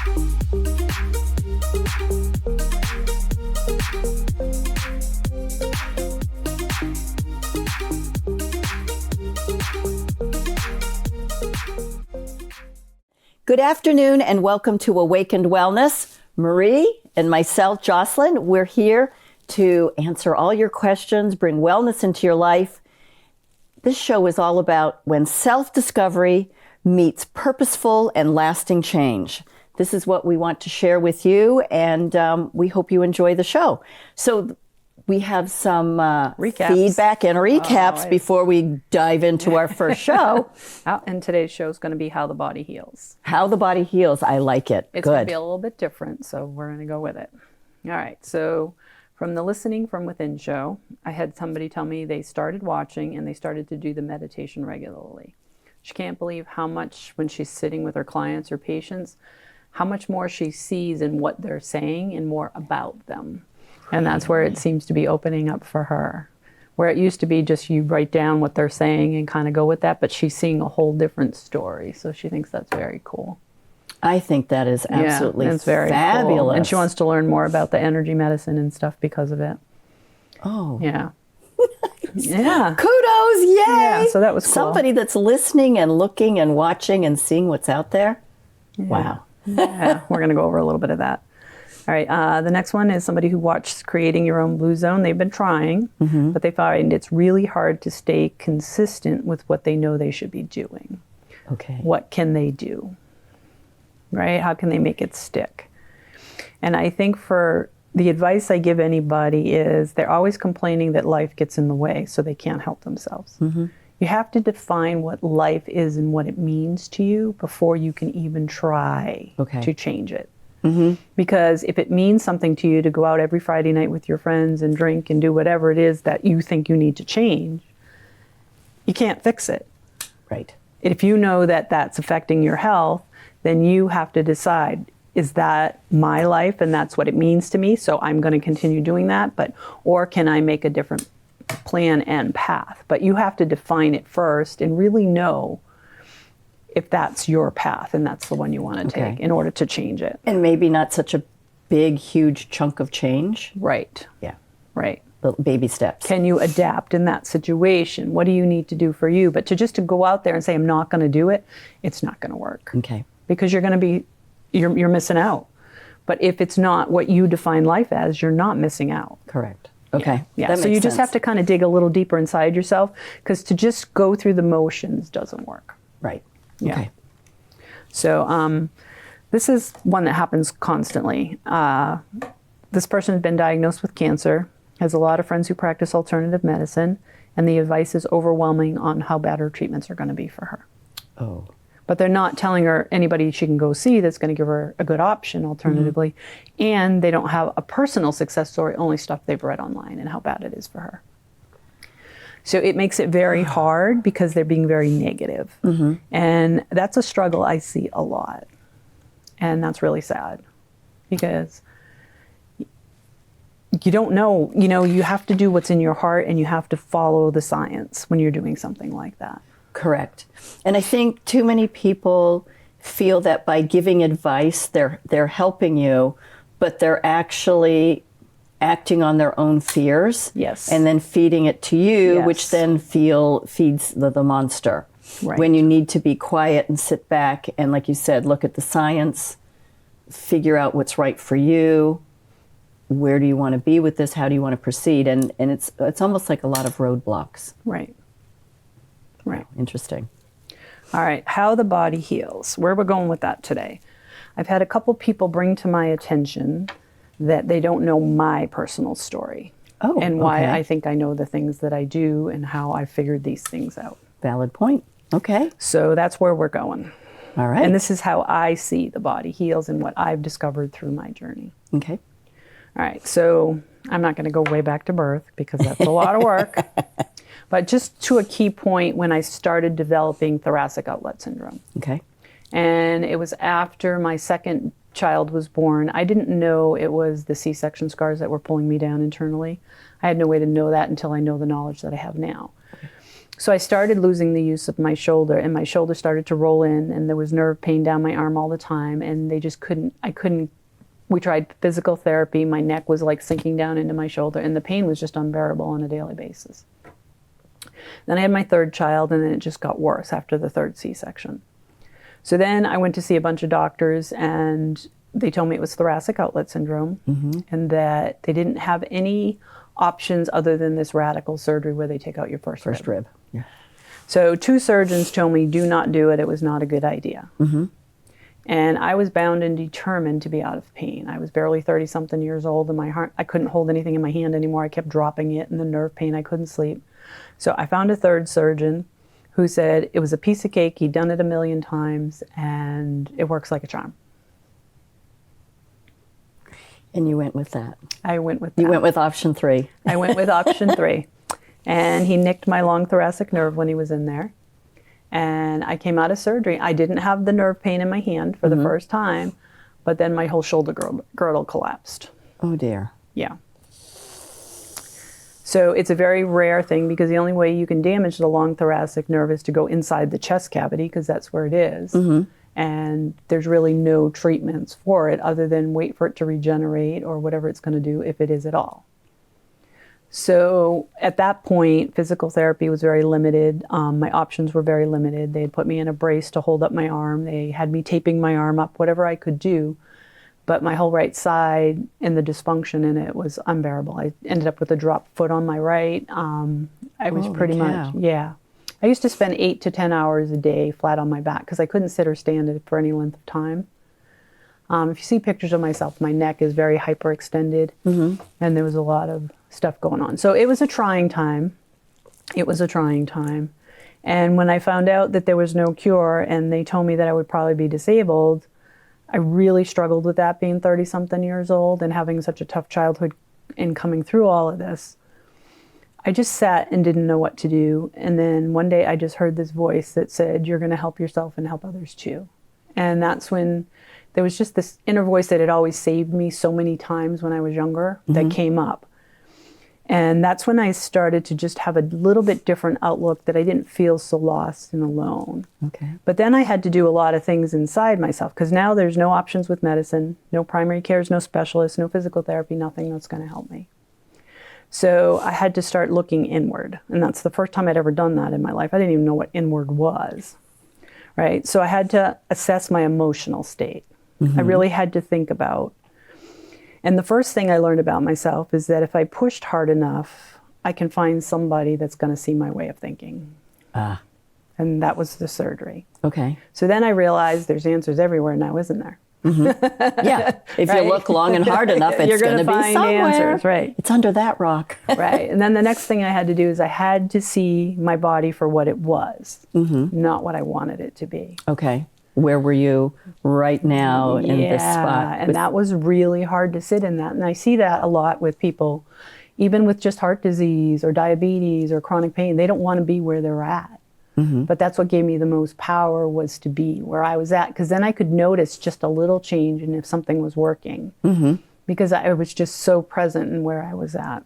Good afternoon and welcome to Awakened Wellness. Marie and myself, Jocelyn, we're here to answer all your questions, bring wellness into your life. This show is all about when self-discovery meets purposeful and lasting change. This is what we want to share with you, and we hope you enjoy the show. So we have some feedback and recaps before we dive into our first show. And today's show is going to be How the Body Heals. How the Body Heals. I like it. It's going to be a little bit different, so we're going to go with it. All right. So from the Listening from Within show, I had somebody tell me they started watching and they started to do the meditation regularly. She can't believe how much, when she's sitting with her clients or patients, how much more she sees in what they're saying and more about them. And that's where it seems to be opening up for her. Where it used to be just you write down what they're saying and kind of go with that, but she's seeing a whole different story. So she thinks that's very cool. I think that is absolutely it's very fabulous. Cool. And she wants to learn more about the energy medicine and stuff because of it. Oh. Yeah. Yeah. Kudos, yay! Yeah, so that was cool. Somebody that's listening and looking and watching and seeing what's out there. Yeah. Wow. Yeah, we're going to go over a little bit of that. All right, the next one is somebody who watched Creating Your Own Blue Zone. They've been trying, but they find it's really hard to stay consistent with what they know they should be doing. Okay. What can they do? Right? How can they make it stick? And I think for the advice I give anybody is they're always complaining that life gets in the way, so they can't help themselves. You have to define what life is and what it means to you before you can even try to change it. Because if it means something to you to go out every Friday night with your friends and drink and do whatever it is that you think you need to change, you can't fix it. Right. If you know that that's affecting your health, then you have to decide, is that my life and that's what it means to me, so I'm going to continue doing that, or can I make a different plan and path? But you have to define it first and really know if that's your path and that's the one you want to take in order to change it. And maybe not such a big, huge chunk of change. Right. Yeah. Right. Little baby steps. Can you adapt in that situation? What do you need to do for you? But to go out there and say, I'm not going to do it, it's not going to work. Okay. Because you're missing out. But if it's not what you define life as, you're not missing out. Correct. Okay. Yeah. So you just have to kind of dig a little deeper inside yourself, because to just go through the motions doesn't work. Right. Yeah. Okay. So this is one that happens constantly. This person has been diagnosed with cancer, has a lot of friends who practice alternative medicine, and the advice is overwhelming on how bad her treatments are going to be for her. Oh. But they're not telling her anybody she can go see that's going to give her a good option alternatively. And they don't have a personal success story, only stuff they've read online and how bad it is for her. So it makes it very hard because they're being very negative. And that's a struggle I see a lot. And that's really sad because you don't know, you have to do what's in your heart and you have to follow the science when you're doing something like that. Correct. And I think too many people feel that by giving advice, they're helping you, but they're actually acting on their own fears. Yes. And then feeding it to you, Yes. which then feeds the monster. Right. When you need to be quiet and sit back and, like you said, look at the science, figure out what's right for you. Where do you want to be with this? How do you want to proceed? And it's almost like a lot of roadblocks. Right. Right. Interesting. All right. How the body heals. Where we're going with that today. I've had a couple people bring to my attention that they don't know my personal story. Oh, and why okay. I think I know the things that I do and how I figured these things out. Valid point. Okay. So that's where we're going. All right. And this is how I see the body heals and what I've discovered through my journey. Okay. All right. So I'm not going to go way back to birth because that's a lot of work. But just to a key point when I started developing thoracic outlet syndrome. Okay. And it was after my second child was born. I didn't know it was the C-section scars that were pulling me down internally. I had no way to know that until I know the knowledge that I have now. So I started losing the use of my shoulder, and my shoulder started to roll in, and there was nerve pain down my arm all the time, and they just I couldn't, we tried physical therapy, my neck was like sinking down into my shoulder, and the pain was just unbearable on a daily basis. Then I had my third child, and then it just got worse after the third C-section. So then I went to see a bunch of doctors, and they told me it was thoracic outlet syndrome, and that they didn't have any options other than this radical surgery where they take out your first rib. Yeah. So 2 surgeons told me, do not do it. It was not a good idea. And I was bound and determined to be out of pain. I was barely 30-something years old, and my heart, I couldn't hold anything in my hand anymore. I kept dropping it, and the nerve pain, I couldn't sleep. So I found a third surgeon who said it was a piece of cake. He'd done it 1,000,000 times, and it works like a charm. And you went with that. I went with that. You went with option 3. I went with option 3. And he nicked my long thoracic nerve when he was in there. And I came out of surgery. I didn't have the nerve pain in my hand for the first time, but then my whole shoulder girdle collapsed. Oh dear. Yeah. So it's a very rare thing, because the only way you can damage the long thoracic nerve is to go inside the chest cavity, because that's where it is. And there's really no treatments for it other than wait for it to regenerate or whatever it's going to do, if it is at all. So at that point, physical therapy was very limited. My options were very limited. They had put me in a brace to hold up my arm. They had me taping my arm up, whatever I could do. But my whole right side and the dysfunction in it was unbearable. I ended up with a dropped foot on my right. I was pretty much, yeah. I used to spend 8 to 10 hours a day flat on my back, because I couldn't sit or stand it for any length of time. If you see pictures of myself, my neck is very hyperextended, and there was a lot of stuff going on. So it was a trying time. It was a trying time. And when I found out that there was no cure, and they told me that I would probably be disabled, I really struggled with that, being 30-something years old and having such a tough childhood and coming through all of this. I just sat and didn't know what to do. And then one day I just heard this voice that said, you're going to help yourself and help others too. And that's when there was just this inner voice that had always saved me so many times when I was younger that came up. And that's when I started to just have a little bit different outlook, that I didn't feel so lost and alone. Okay. But then I had to do a lot of things inside myself, because now there's no options with medicine, no primary cares, no specialists, no physical therapy, nothing that's going to help me. So I had to start looking inward. And that's the first time I'd ever done that in my life. I didn't even know what inward was, right? So I had to assess my emotional state. I really had to think about. And the first thing I learned about myself is that if I pushed hard enough, I can find somebody that's going to see my way of thinking. And that was the surgery. Okay. So then I realized there's answers everywhere now, isn't there? Yeah. If you look long and hard enough, it's You're going to be find somewhere. answers, right? It's under that rock. Right. And then the next thing I had to do is I had to see my body for what it was, not what I wanted it to be. Okay. Where were you right now in this spot? And that was really hard to sit in that. And I see that a lot with people, even with just heart disease or diabetes or chronic pain. They don't want to be where they're at. But that's what gave me the most power, was to be where I was at, because then I could notice just a little change and if something was working, because I was just so present in where I was at.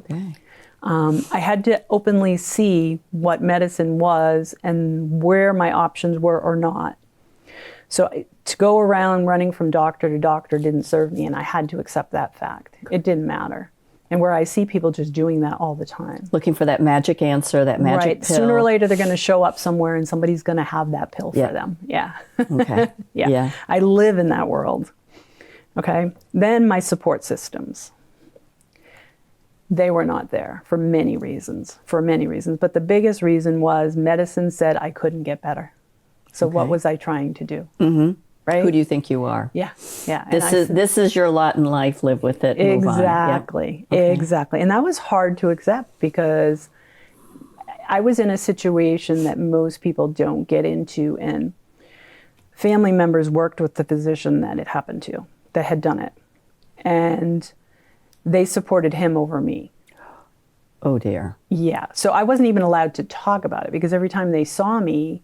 Okay. I had to openly see what medicine was and where my options were or not. So to go around running from doctor to doctor didn't serve me, and I had to accept that fact. It didn't matter. And where I see people just doing that all the time. Looking for that magic answer, that magic pill. Sooner or later, they're going to show up somewhere and somebody's going to have that pill for them. Yeah. Okay. Yeah. I live in that world. Okay. Then my support systems. They were not there for many reasons. But the biggest reason was medicine said I couldn't get better. So what was I trying to do? Right? Who do you think you are? Yeah. This is your lot in life. Live with it. Move on. Exactly. Yep. Okay. Exactly. And that was hard to accept, because I was in a situation that most people don't get into, and family members worked with the physician that it happened to, that had done it. And they supported him over me. Oh dear. Yeah. So I wasn't even allowed to talk about it, because every time they saw me,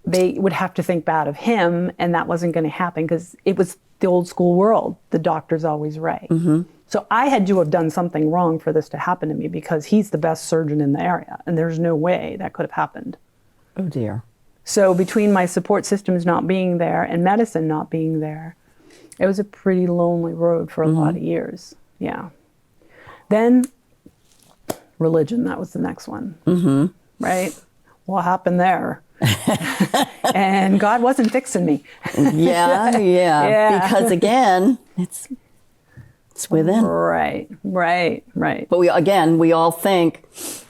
they would have to think bad of him, and that wasn't going to happen, because it was the old school world. The doctor's always right. So I had to have done something wrong for this to happen to me, because he's the best surgeon in the area, and there's no way that could have happened. Oh dear. So between my support systems not being there and medicine not being there, it was a pretty lonely road for a lot of years. Yeah. Then religion, that was the next one. Right? What happened there? And God wasn't fixing me. Yeah. Because again, it's within. Right. But we all think,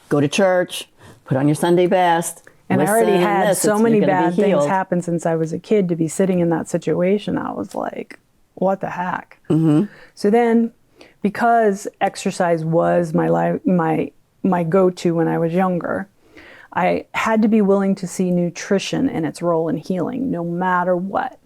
go to church, put on your Sunday best. And I already had so many bad things healed. happen since I was a kid. To be sitting in that situation, I was like, what the heck? So then, because exercise was my go-to when I was younger, I had to be willing to see nutrition and its role in healing, no matter what.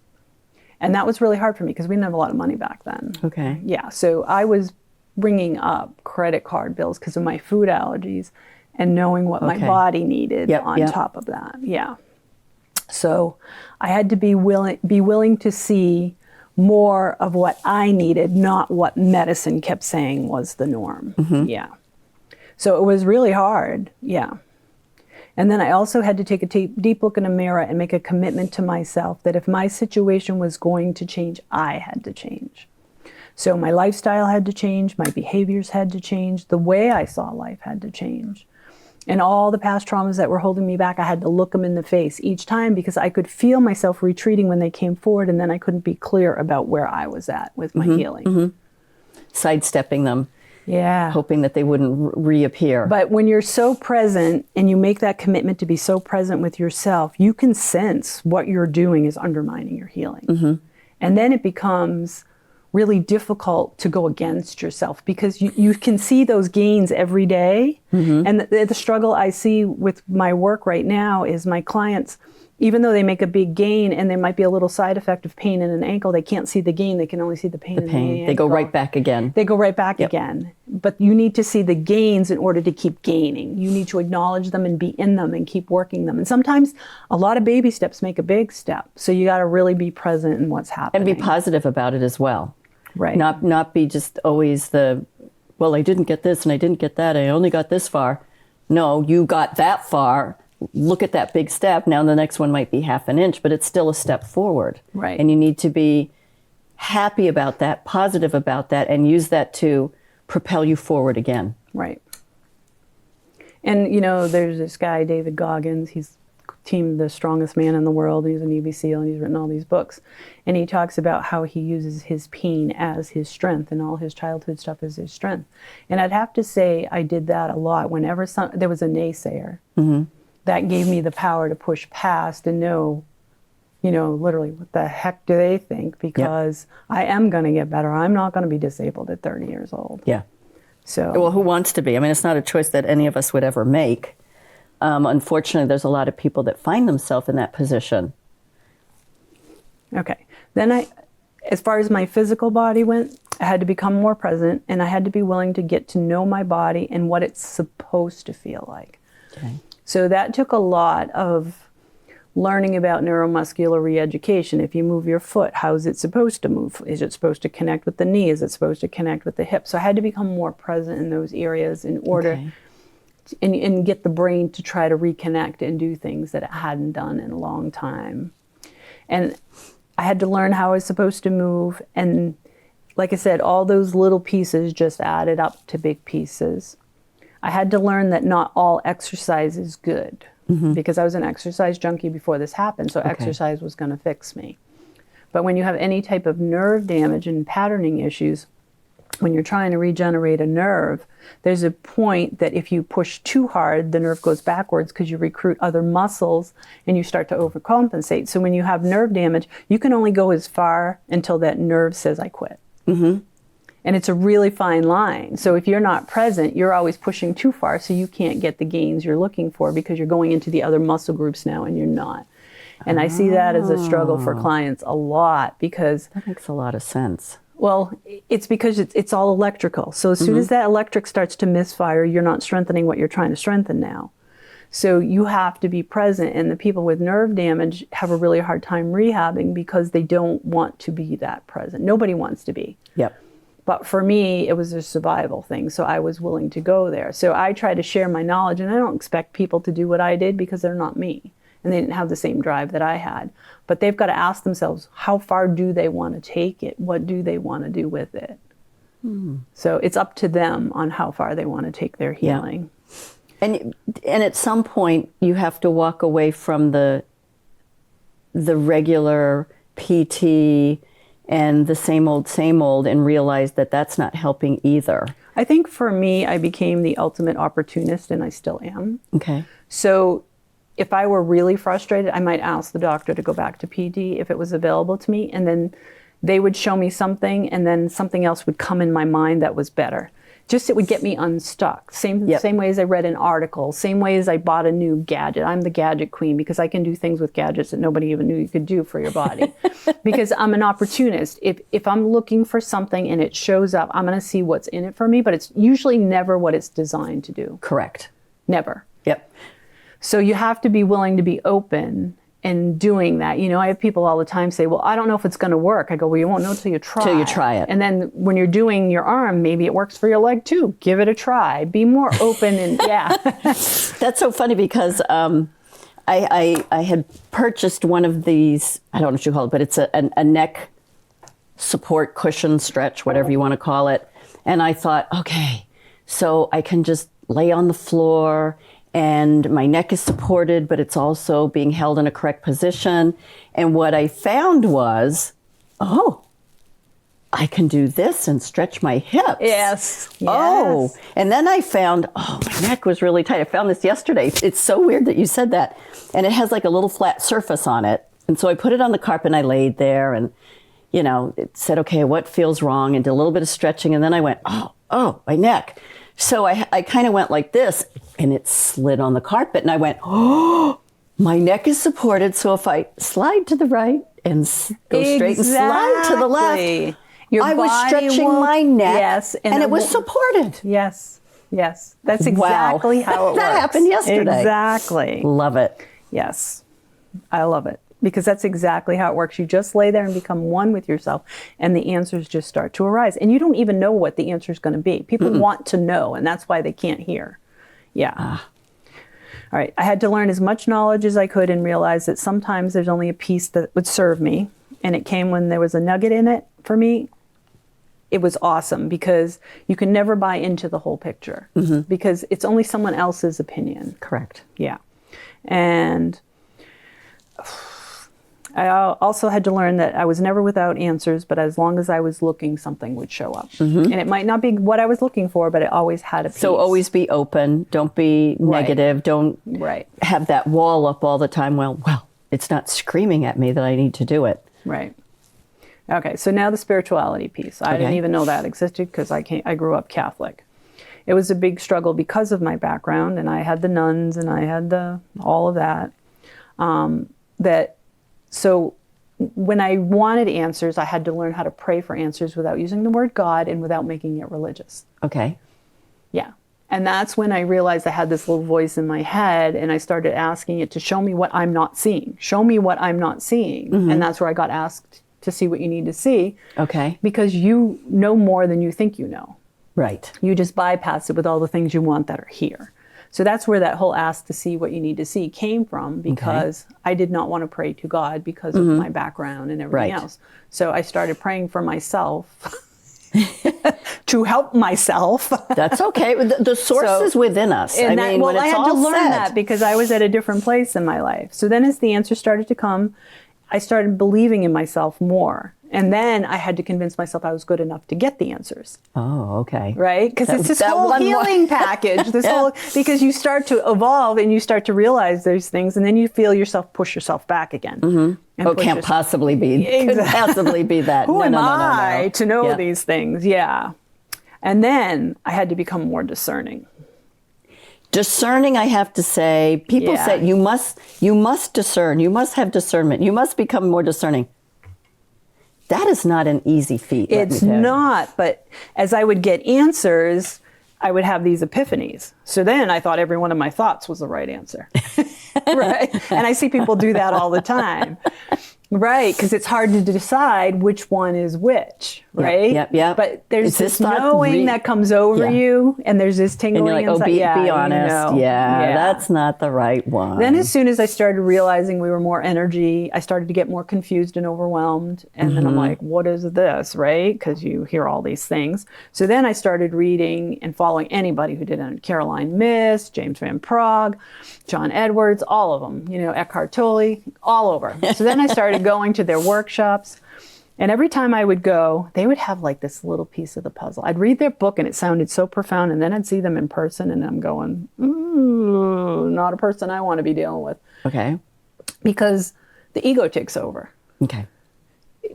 And that was really hard for me, because we didn't have a lot of money back then. Okay. Yeah, so I was bringing up credit card bills because of my food allergies, and knowing what my body needed on top of that. Yeah. So I had to be willing to see more of what I needed, not what medicine kept saying was the norm. Yeah. So it was really hard. Yeah. And then I also had to take a deep look in a mirror and make a commitment to myself that if my situation was going to change, I had to change. So my lifestyle had to change, my behaviors had to change, the way I saw life had to change. And all the past traumas that were holding me back, I had to look them in the face each time, because I could feel myself retreating when they came forward, and then I couldn't be clear about where I was at with my healing. Sidestepping them. Yeah. Hoping that they wouldn't reappear. But when you're so present and you make that commitment to be so present with yourself, you can sense what you're doing is undermining your healing. And then it becomes really difficult to go against yourself, because you can see those gains every day. And the struggle I see with my work right now is my clients, even though they make a big gain and there might be a little side effect of pain in an ankle, they can't see the gain. They can only see the pain in the ankle. They go right back again. They go right back again. But you need to see the gains in order to keep gaining. You need to acknowledge them and be in them and keep working them. And sometimes a lot of baby steps make a big step. So you got to really be present in what's happening. And be positive about it as well. Right. Not be just always well, I didn't get this and I didn't get that. I only got this far. No, you got that far. Look at that big step. Now the next one might be half an inch, but it's still a step forward. Right. And you need to be happy about that, positive about that, and use that to propel you forward again. Right. And, there's this guy, David Goggins. He's teamed The Strongest Man in the World. He's a Navy SEAL, and he's written all these books. And he talks about how he uses his pain as his strength, and all his childhood stuff as his strength. And I'd have to say I did that a lot. Whenever there was a naysayer, that gave me the power to push past and know, literally, what the heck do they think? Because I am going to get better. I'm not going to be disabled at 30 years old. Yeah. So. Well, who wants to be? I mean, it's not a choice that any of us would ever make. Unfortunately, there's a lot of people that find themselves in that position. Okay. Then as far as my physical body went, I had to become more present, and I had to be willing to get to know my body and what it's supposed to feel like. Okay. So that took a lot of learning about neuromuscular re-education. If you move your foot, how is it supposed to move? Is it supposed to connect with the knee? Is it supposed to connect with the hip? So I had to become more present in those areas in order and get the brain to try to reconnect and do things that it hadn't done in a long time. And I had to learn how I was supposed to move. And like I said, all those little pieces just added up to big pieces. I had to learn that not all exercise is good, because I was an exercise junkie before this happened. So exercise was going to fix me. But when you have any type of nerve damage and patterning issues, when you're trying to regenerate a nerve, there's a point that if you push too hard, the nerve goes backwards because you recruit other muscles and you start to overcompensate. So when you have nerve damage, you can only go as far until that nerve says, I quit. And it's a really fine line. So if you're not present, you're always pushing too far, so you can't get the gains you're looking for because you're going into the other muscle groups now and you're not. And I see that as a struggle for clients a lot, because That makes a lot of sense. well, it's because it's all electrical. So as soon as that electric starts to misfire, you're not strengthening what you're trying to strengthen now. So you have to be present, and the people with nerve damage have a really hard time rehabbing because they don't want to be that present. Nobody wants to be. Yep. But for me, it was a survival thing. So I was willing to go there. So I try to share my knowledge, and I don't expect people to do what I did because they're not me. And they didn't have the same drive that I had. But they've got to ask themselves, how far do they want to take it? What do they want to do with it? So it's up to them on how far they want to take their healing. And at some point, you have to walk away from the regular PT and the same old, and realize that that's not helping either. I think for me, I became the ultimate opportunist, and I still am. Okay. So if I were really frustrated, I might ask the doctor to go back to PD if it was available to me, and then they would show me something, and then something else would come in my mind that was better. Just it would get me unstuck. Same way as I read an article, same way as I bought a new gadget. I'm the gadget queen because I can do things with gadgets that nobody even knew you could do for your body. Because I'm an opportunist. If I'm looking for something and it shows up, I'm going to see what's in it for me, but it's usually never what it's designed to do. Correct. Never. Yep. So you have to be willing to be open in doing that. You know, I have people all the time say, well, I don't know if it's going to work. I go, well, you won't know till you try. Till you try it. And then when you're doing your arm, maybe it works for your leg too. Give it a try. Be more open and yeah. That's so funny because I had purchased one of these, I don't know what you call it, but it's a neck support cushion stretch, whatever you want to call it. And I thought, okay, so I can just lay on the floor and my neck is supported, but it's also being held in a correct position. And what I found was, oh, I can do this and stretch my hips. Yes. Oh, and then I found, oh, my neck was really tight. I found this yesterday. It's so weird that you said that. And it has like a little flat surface on it. And so I put it on the carpet and I laid there and, you know, it said, okay, what feels wrong? And did a little bit of stretching. And then I went, oh, my neck. So I kind of went like this and it slid on the carpet and I went, oh, my neck is supported. So if I slide to the right and go straight and slide to the left, I was stretching my neck, yes, and it was supported. Yes, yes. That's exactly how it works. That happened yesterday. Exactly. Love it. Yes, I love it. Because that's exactly how it works. You just lay there and become one with yourself, and the answers just start to arise. And you don't even know what the answer is going to be. People want to know, and that's why they can't hear. Yeah. All right. I had to learn as much knowledge as I could and realize that sometimes there's only a piece that would serve me. And it came when there was a nugget in it for me. It was awesome because you can never buy into the whole picture because it's only someone else's opinion. Correct. Yeah. And I also had to learn that I was never without answers, but as long as I was looking, something would show up. And it might not be what I was looking for, but it always had a piece. So always be open. Don't be negative. Don't have that wall up all the time. Well, it's not screaming at me that I need to do it. Right. Okay, so now the spirituality piece. I didn't even know that existed because I grew up Catholic. It was a big struggle because of my background, and I had the nuns, and I had all of that. So when I wanted answers, I had to learn how to pray for answers without using the word God and without making it religious. Okay. Yeah. And that's when I realized I had this little voice in my head, and I started asking it to show me what I'm not seeing. Show me what I'm not seeing. And that's where I got asked to see what you need to see. Okay. Because you know more than you think you know. Right. You just bypass it with all the things you want that are here. So that's where that whole ask to see what you need to see came from, because I did not want to pray to God because of my background and everything else. So I started praying for myself to help myself. That's okay. The source is within us. And I had to learn that because I was at a different place in my life. So then as the answers started to come, I started believing in myself more. And then I had to convince myself I was good enough to get the answers. Oh, okay. Right? Because it's this whole healing package. This whole, because you start to evolve and you start to realize those things, and then you feel yourself push yourself back again. Can't possibly be. Couldn't possibly be that. Who am I to know these things? Yeah. And then I had to become more discerning. Discerning, I have to say, people say you must discern. You must have discernment. You must become more discerning. That is not an easy feat. It's not, but as I would get answers, I would have these epiphanies. So then I thought every one of my thoughts was the right answer. Right? And I see people do that all the time. Right, because it's hard to decide which one is which, right? Yep. But there's Is this this not knowing that comes over you, and there's this tingling And you're like, oh, inside. be honest. Yeah, that's not the right one. Then as soon as I started realizing we were more energy, I started to get more confused and overwhelmed. And then I'm like, what is this, right? Because you hear all these things. So then I started reading and following anybody who did it. Caroline Myss, James Van Praagh, John Edwards, all of them, Eckhart Tolle, all over. So then I started going to their workshops. And every time I would go, they would have like this little piece of the puzzle. I'd read their book and it sounded so profound. And then I'd see them in person and I'm going, ooh, not a person I want to be dealing with. Okay. Because the ego takes over. Okay.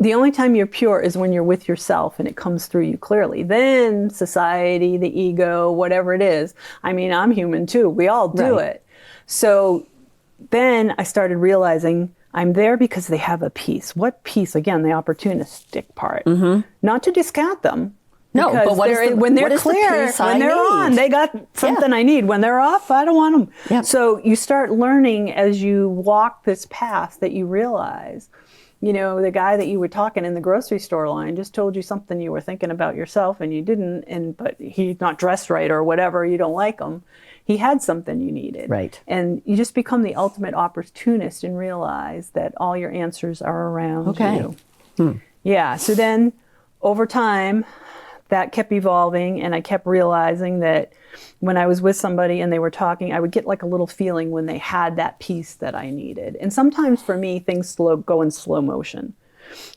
The only time you're pure is when you're with yourself and it comes through you clearly. Then society, the ego, whatever it is. I mean, I'm human too. We all do it. So then I started realizing I'm there because they have a piece. What piece? Again, the opportunistic part. Not to discount them. No, but when they're clear, when they're on, they got something I need. When they're off, I don't want them. Yeah. So you start learning as you walk this path that you realize, the guy that you were talking in the grocery store line just told you something you were thinking about yourself and you didn't, but he's not dressed right or whatever, you don't like him. He had something you needed. Right. And you just become the ultimate opportunist and realize that all your answers are around you. Yeah. So then over time, that kept evolving and I kept realizing that when I was with somebody and they were talking, I would get like a little feeling when they had that piece that I needed. And sometimes for me, things go in slow motion.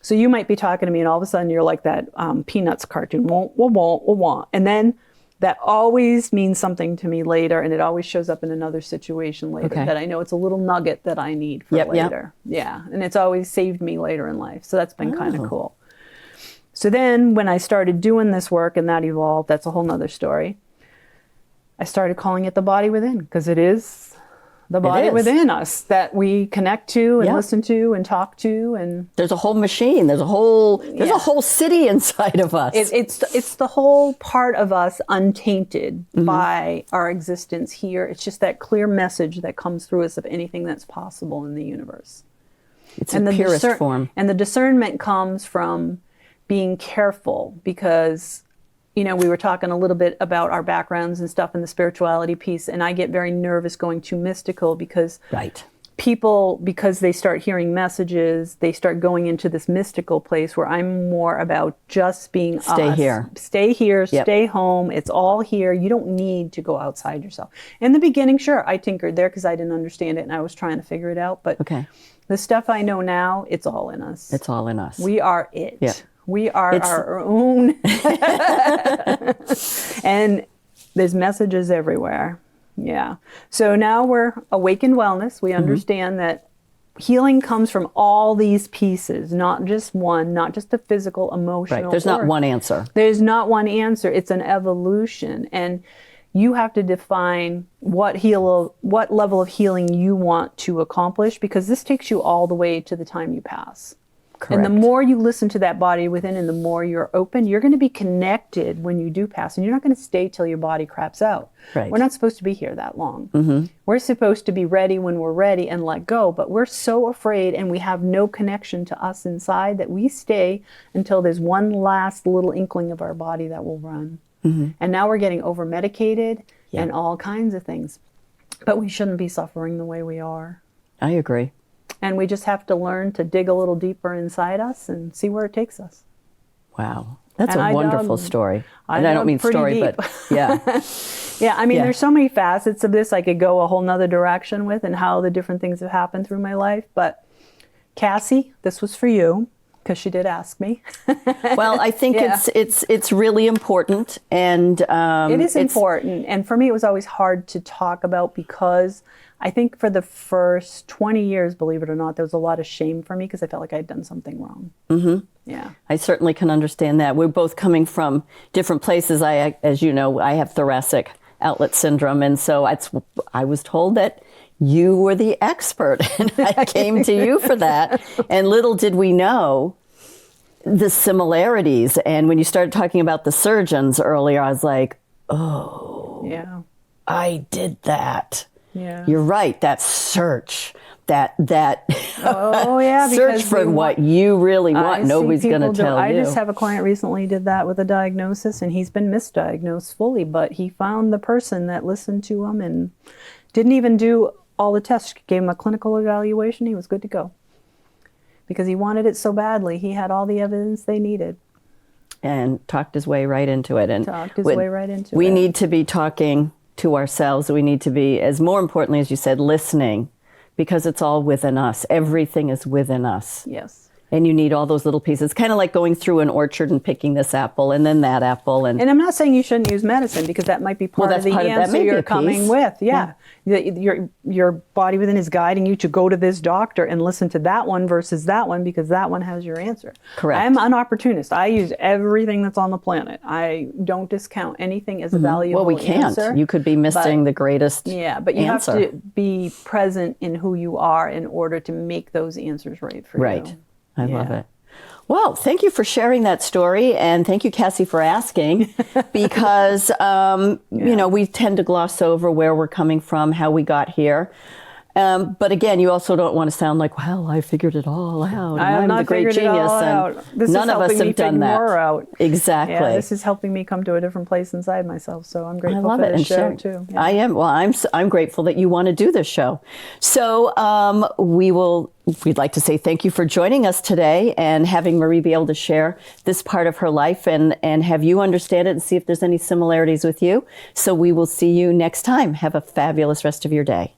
So you might be talking to me and all of a sudden you're like that Peanuts cartoon, wah. And then that always means something to me later, and it always shows up in another situation later that I know it's a little nugget that I need for later. Yeah, and it's always saved me later in life. So that's been kind of cool. So then when I started doing this work and that evolved, that's a whole nother story. I started calling it the body within because it is the body within us that we connect to and listen to and talk to, and there's a whole machine. There's a whole city inside of us. It's the whole part of us untainted by our existence here. It's just that clear message that comes through us of anything that's possible in the universe. It's the purest form. And the discernment comes from being careful because we were talking a little bit about our backgrounds and stuff in the spirituality piece, and I get very nervous going too mystical because people, because they start hearing messages, they start going into this mystical place where I'm more about just being Stay here. Stay here, stay home. It's all here. You don't need to go outside yourself. In the beginning, sure, I tinkered there because I didn't understand it and I was trying to figure it out. But the stuff I know now, it's all in us. It's all in us. We are it. Yeah. We are our own. And there's messages everywhere. Yeah. So now we're awakened wellness. We understand that healing comes from all these pieces, not just one, not just the physical, emotional. Right. There's not one answer. There's not one answer. It's an evolution. And you have to define what level of healing you want to accomplish, because this takes you all the way to the time you pass. Correct. And the more you listen to that body within and the more you're open, you're going to be connected when you do pass. And you're not going to stay till your body craps out. Right. We're not supposed to be here that long. We're supposed to be ready when we're ready and let go. But we're so afraid and we have no connection to us inside that we stay until there's one last little inkling of our body that will run. And now we're getting over-medicated and all kinds of things. But we shouldn't be suffering the way we are. I agree. And we just have to learn to dig a little deeper inside us and see where it takes us. Wow. That's a wonderful story. And I don't mean story, deep. but yeah. Yeah, I mean, there's so many facets of this I could go a whole nother direction with and how the different things have happened through my life. But Cassie, this was for you because she did ask me. Well, I think it's really important. And it is important. And for me, it was always hard to talk about because I think for the first 20 years, believe it or not, there was a lot of shame for me because I felt like I had done something wrong. Yeah. I certainly can understand that. We're both coming from different places. As you know, I have thoracic outlet syndrome. And so I was told that you were the expert and I came to you for that. And little did we know the similarities. And when you started talking about the surgeons earlier, I was like, oh, yeah, I did that. Yeah. You're right. That search, that Oh yeah, search because for what you really want. I see Nobody's going to people do- tell I you. just have a client recently did that with a diagnosis, and he's been misdiagnosed fully, but he found the person that listened to him and didn't even do all the tests. Gave him a clinical evaluation. He was good to go because he wanted it so badly. He had all the evidence they needed. And talked his way right into it. And Talked his way right into we it. need to be talking to ourselves. We need to be, as more importantly, as you said, listening, because it's all within us. Everything is within us. Yes. And you need all those little pieces, kind of like going through an orchard and picking this apple and then that apple. And I'm not saying you shouldn't use medicine, because that might be part of the answer you're coming with. Yeah. Your body within is guiding you to go to this doctor and listen to that one versus that one, because that one has your answer. Correct. I'm an opportunist. I use everything that's on the planet. I don't discount anything as a valuable well, we can't. answer. You could be missing the greatest Yeah, but you answer. have to be present in who you are in order to make those answers right for Right. you. I love it. Well, thank you for sharing that story, and thank you, Cassie, for asking, because you know, we tend to gloss over where we're coming from, how we got here. But again, you also don't want to sound like, well, I figured it all out. I have I'm not the great figured it genius. all And out. This none is of us helping me have done figure that. more out. Exactly. Yeah, this is helping me come to a different place inside myself. So I'm I grateful love for it. this And show share. too. Yeah. I am. Well, I'm grateful that you want to do this show. So we'd like to say thank you for joining us today and having Marie be able to share this part of her life and have you understand it and see if there's any similarities with you. So we will see you next time. Have a fabulous rest of your day.